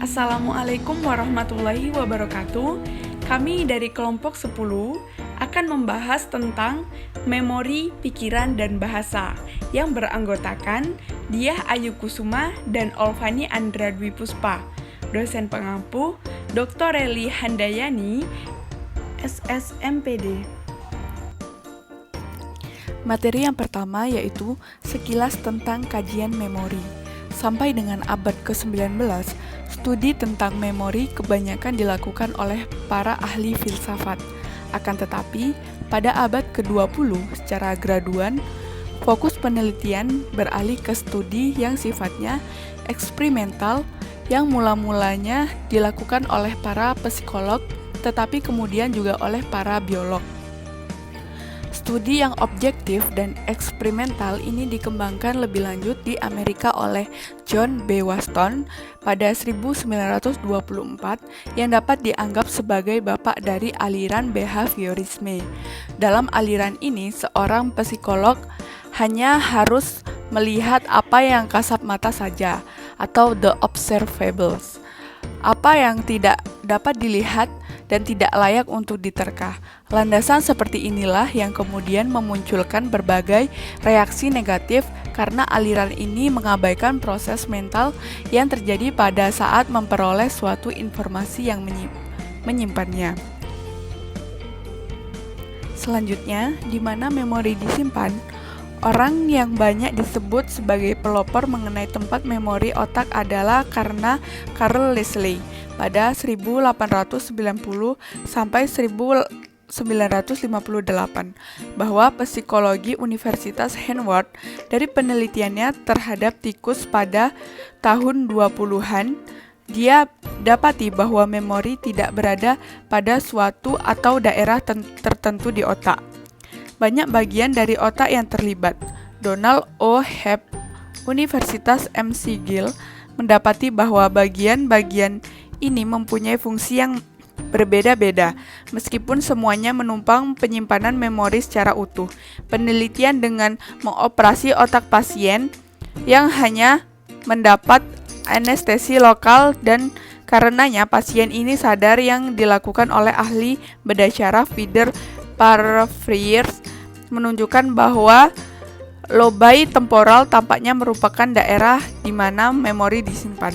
Assalamualaikum warahmatullahi wabarakatuh. Kami dari kelompok 10 akan membahas tentang memori pikiran dan bahasa yang beranggotakan Diah Ayu Kusuma dan Olvani Andra Dwi Puspa. Dosen pengampu Dr. Reli Handayani, SSMPD. Materi yang pertama yaitu sekilas tentang kajian memori. Sampai dengan abad ke-19, studi tentang memori kebanyakan dilakukan oleh para ahli filsafat. Akan tetapi, pada abad ke-20 secara graduan, fokus penelitian beralih ke studi yang sifatnya eksperimental yang mula-mulanya dilakukan oleh para psikolog, tetapi kemudian juga oleh para biolog. Studi yang objektif dan eksperimental ini dikembangkan lebih lanjut di Amerika oleh John B. Waston pada 1924 yang dapat dianggap sebagai bapak dari aliran behaviorisme. Dalam aliran ini, seorang psikolog hanya harus melihat apa yang kasat mata saja, atau the observables. Apa yang tidak dapat dilihat dan tidak layak untuk diterka. Landasan seperti inilah yang kemudian memunculkan berbagai reaksi negatif karena aliran ini mengabaikan proses mental yang terjadi pada saat memperoleh suatu informasi yang menyimpannya. Selanjutnya, di mana memori disimpan, orang yang banyak disebut sebagai pelopor mengenai tempat memori otak adalah karena Carl Leslie pada 1890 sampai 1958 bahwa psikologi Universitas Harvard dari penelitiannya terhadap tikus pada tahun 20-an, dia dapati bahwa memori tidak berada pada suatu atau daerah tertentu di otak. Banyak bagian dari otak yang terlibat. Donald O. Hebb, Universitas McGill, mendapati bahwa bagian-bagian ini mempunyai fungsi yang berbeda-beda, meskipun semuanya menumpang penyimpanan memori secara utuh. Penelitian dengan mengoperasi otak pasien yang hanya mendapat anestesi lokal dan karenanya pasien ini sadar yang dilakukan oleh ahli bedah syaraf Peter Parfriers menunjukkan bahwa lobai temporal tampaknya merupakan daerah di mana memori disimpan.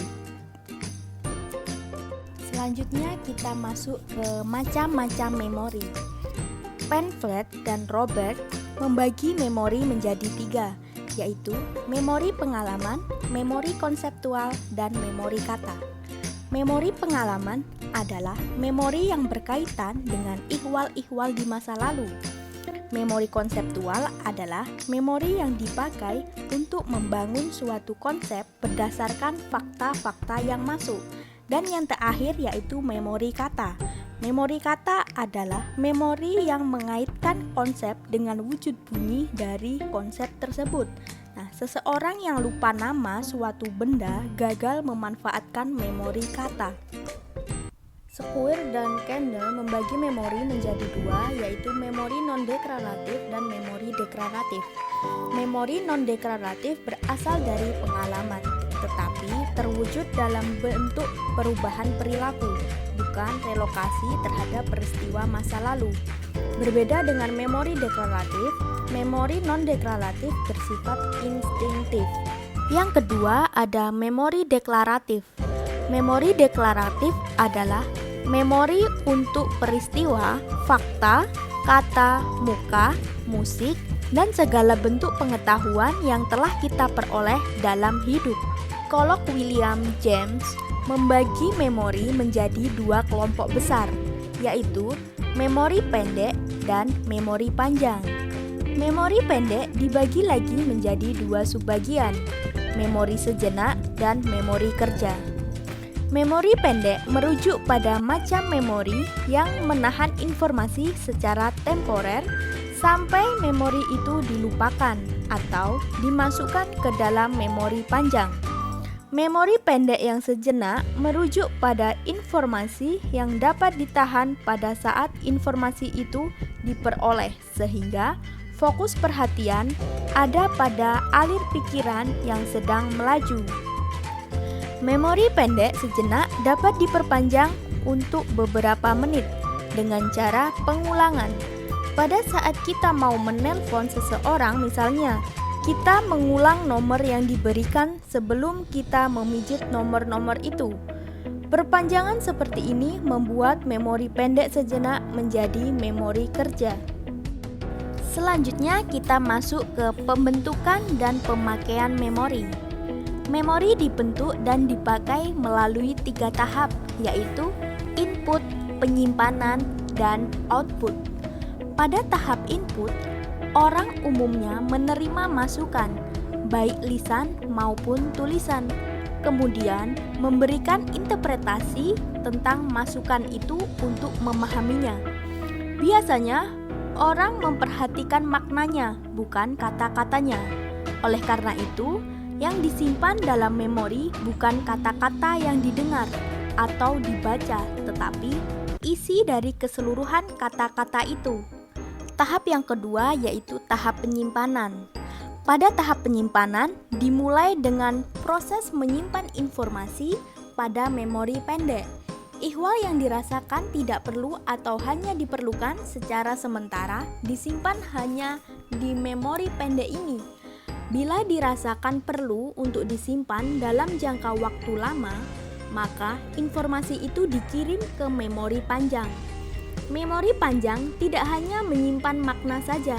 Selanjutnya kita masuk ke macam-macam memori. Penfield dan Robert membagi memori menjadi 3, yaitu memori pengalaman, memori konseptual, dan memori kata. Memori pengalaman adalah memori yang berkaitan dengan ihwal-ihwal di masa lalu. Memori konseptual adalah memori yang dipakai untuk membangun suatu konsep berdasarkan fakta-fakta yang masuk. Dan yang terakhir yaitu memori kata. Memori kata adalah memori yang mengaitkan konsep dengan wujud bunyi dari konsep tersebut. Nah, seseorang yang lupa nama suatu benda gagal memanfaatkan memori kata. Squire dan Kendall membagi memori menjadi 2, yaitu memori non-deklaratif dan memori deklaratif. Memori non-deklaratif berasal dari pengalaman, tetapi terwujud dalam bentuk perubahan perilaku, bukan relokasi terhadap peristiwa masa lalu. Berbeda dengan memori deklaratif, memori non-deklaratif bersifat instinktif. Yang kedua ada memori deklaratif. Memori deklaratif adalah memori untuk peristiwa, fakta, kata, muka, musik, dan segala bentuk pengetahuan yang telah kita peroleh dalam hidup. Psikolog William James membagi memori menjadi 2 kelompok besar, yaitu memori pendek dan memori panjang. Memori pendek dibagi lagi menjadi 2 subbagian, memori sejenak dan memori kerja. Memori pendek merujuk pada macam memori yang menahan informasi secara temporer sampai memori itu dilupakan atau dimasukkan ke dalam memori panjang. Memori pendek yang sejenak merujuk pada informasi yang dapat ditahan pada saat informasi itu diperoleh, sehingga fokus perhatian ada pada alir pikiran yang sedang melaju. Memori pendek sejenak dapat diperpanjang untuk beberapa menit dengan cara pengulangan. Pada saat kita mau menelpon seseorang misalnya, kita mengulang nomor yang diberikan sebelum kita memijit nomor-nomor itu. Perpanjangan seperti ini membuat memori pendek sejenak menjadi memori kerja. Selanjutnya kita masuk ke pembentukan dan pemakaian memori. Memori dibentuk dan dipakai melalui 3 tahap, yaitu input, penyimpanan, dan output. Pada tahap input, orang umumnya menerima masukan, baik lisan maupun tulisan, kemudian memberikan interpretasi tentang masukan itu untuk memahaminya. Biasanya, orang memperhatikan maknanya, bukan kata-katanya. Oleh karena itu, yang disimpan dalam memori bukan kata-kata yang didengar atau dibaca, tetapi isi dari keseluruhan kata-kata itu. Tahap yang kedua yaitu tahap penyimpanan. Pada tahap penyimpanan dimulai dengan proses menyimpan informasi pada memori pendek. Ihwal yang dirasakan tidak perlu atau hanya diperlukan secara sementara disimpan hanya di memori pendek ini. Bila dirasakan perlu untuk disimpan dalam jangka waktu lama, maka informasi itu dikirim ke memori panjang. Memori panjang tidak hanya menyimpan makna saja.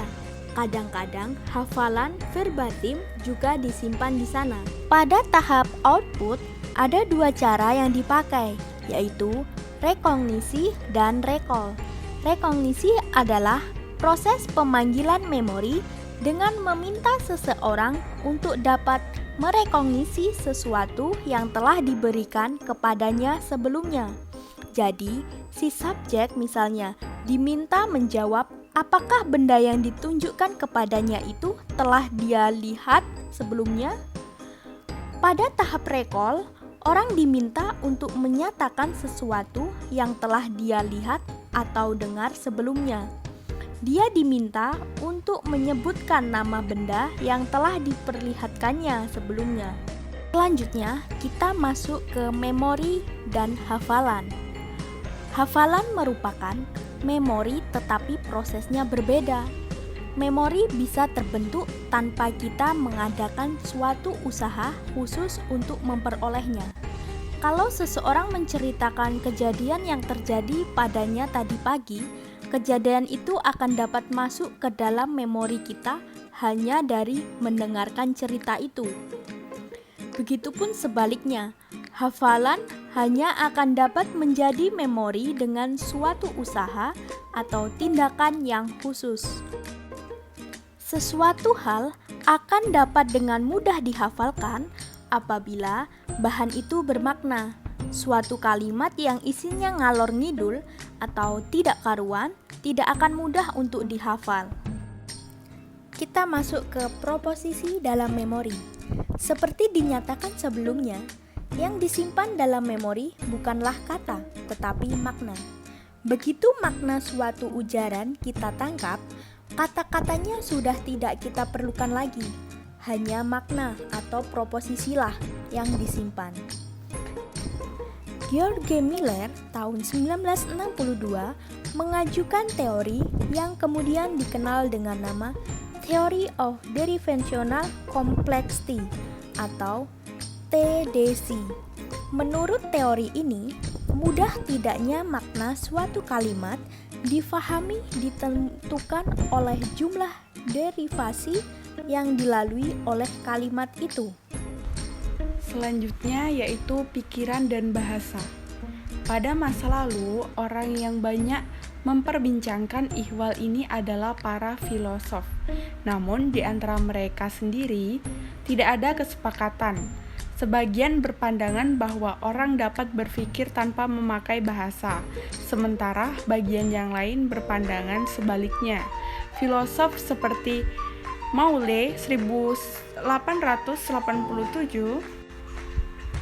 Kadang-kadang hafalan verbatim juga disimpan di sana. Pada tahap output, ada 2 cara yang dipakai, yaitu rekognisi dan recall. Rekognisi adalah proses pemanggilan memori dengan meminta seseorang untuk dapat merekognisi sesuatu yang telah diberikan kepadanya sebelumnya. Jadi, si subjek misalnya diminta menjawab apakah benda yang ditunjukkan kepadanya itu telah dia lihat sebelumnya. Pada tahap recall, orang diminta untuk menyatakan sesuatu yang telah dia lihat atau dengar sebelumnya. Dia diminta untuk menyebutkan nama benda yang telah diperlihatkannya sebelumnya. Selanjutnya, kita masuk ke memori dan hafalan. Hafalan merupakan memori tetapi prosesnya berbeda. Memori bisa terbentuk tanpa kita mengadakan suatu usaha khusus untuk memperolehnya. Kalau seseorang menceritakan kejadian yang terjadi padanya tadi pagi, kejadian itu akan dapat masuk ke dalam memori kita hanya dari mendengarkan cerita itu. Begitupun sebaliknya, hafalan hanya akan dapat menjadi memori dengan suatu usaha atau tindakan yang khusus. Sesuatu hal akan dapat dengan mudah dihafalkan apabila bahan itu bermakna. Suatu kalimat yang isinya ngalor ngidul atau tidak karuan tidak akan mudah untuk dihafal. Kita masuk ke proposisi dalam memori. Seperti dinyatakan sebelumnya, yang disimpan dalam memori bukanlah kata, tetapi makna. Begitu makna suatu ujaran kita tangkap, kata-katanya sudah tidak kita perlukan lagi. Hanya makna atau proposisilah yang disimpan. George Miller tahun 1962 mengajukan teori yang kemudian dikenal dengan nama Theory of Derivational Complexity atau TDC. Menurut teori ini, mudah tidaknya makna suatu kalimat difahami ditentukan oleh jumlah derivasi yang dilalui oleh kalimat itu. Selanjutnya yaitu pikiran dan bahasa. Pada masa lalu, orang yang banyak memperbincangkan ihwal ini adalah para filosof. Namun di antara mereka sendiri tidak ada kesepakatan. Sebagian berpandangan bahwa orang dapat berpikir tanpa memakai bahasa, sementara bagian yang lain berpandangan sebaliknya. Filosof seperti Maule 1887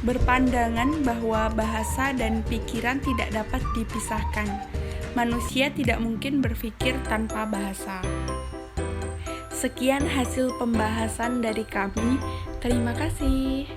berpandangan bahwa bahasa dan pikiran tidak dapat dipisahkan. Manusia tidak mungkin berpikir tanpa bahasa. Sekian hasil pembahasan dari kami. Terima kasih.